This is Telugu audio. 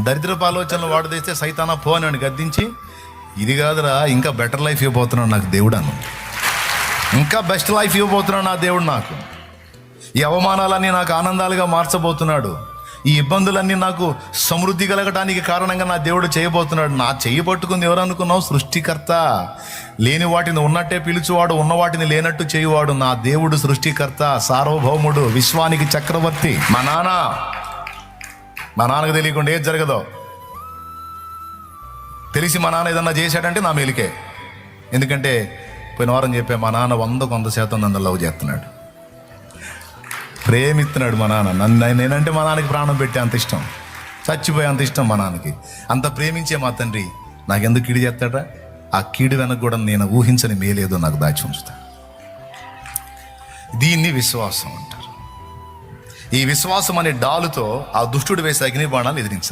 దరిద్రపు ఆలోచనలు వాడు తెస్తే సైతానా పో అని గద్దించి, ఇది కాదురా ఇంకా బెటర్ లైఫ్ ఇవ్వబోతున్నాడు నాకు దేవుడు అను, ఇంకా బెస్ట్ లైఫ్ ఇవ్వబోతున్నాడు నా దేవుడు నాకు. ఈ అవమానాలన్నీ నాకు ఆనందాలుగా మార్చబోతున్నాడు. ఈ ఇబ్బందులన్నీ నాకు సమృద్ధి కలగటానికి కారణంగా నా దేవుడు చేయబోతున్నాడు. నా చెయ్యి పట్టుకుంది ఎవరు అనుకున్నావు? సృష్టికర్త. లేని వాటిని ఉన్నట్టే పిలుచువాడు, ఉన్న వాటిని లేనట్టు చేయువాడు నా దేవుడు. సృష్టికర్త, సార్వభౌముడు, విశ్వానికి చక్రవర్తి. మా నాన్నకు తెలియకుండా ఏది జరగదో, తెలిసి మా నాన్న ఏదన్నా చేశాడంటే నా మేలుకే. ఎందుకంటే పోయిన వారం చెప్పే, మా నాన్న 100% నన్ను లవ్ చేస్తున్నాడు, ప్రేమిస్తున్నాడు. మా నాన్న నేనంటే మా నాన్నకి ప్రాణం పెట్టే అంత ఇష్టం, చచ్చిపోయే అంత ఇష్టం మా నాన్నకి. అంత ప్రేమించే మా తండ్రి నాకెందుకు కీడు చేస్తాడా? ఆ కీడు వెనక కూడా నేను ఊహించని మేలేదో నాకు దాచి ఉంచుతా. దీన్ని విశ్వాసం అంటారు. ఈ విశ్వాసం అనే డాలుతో ఆ దుష్టుడు వేసే అగ్ని బాణాలు ఎదిరించాలి.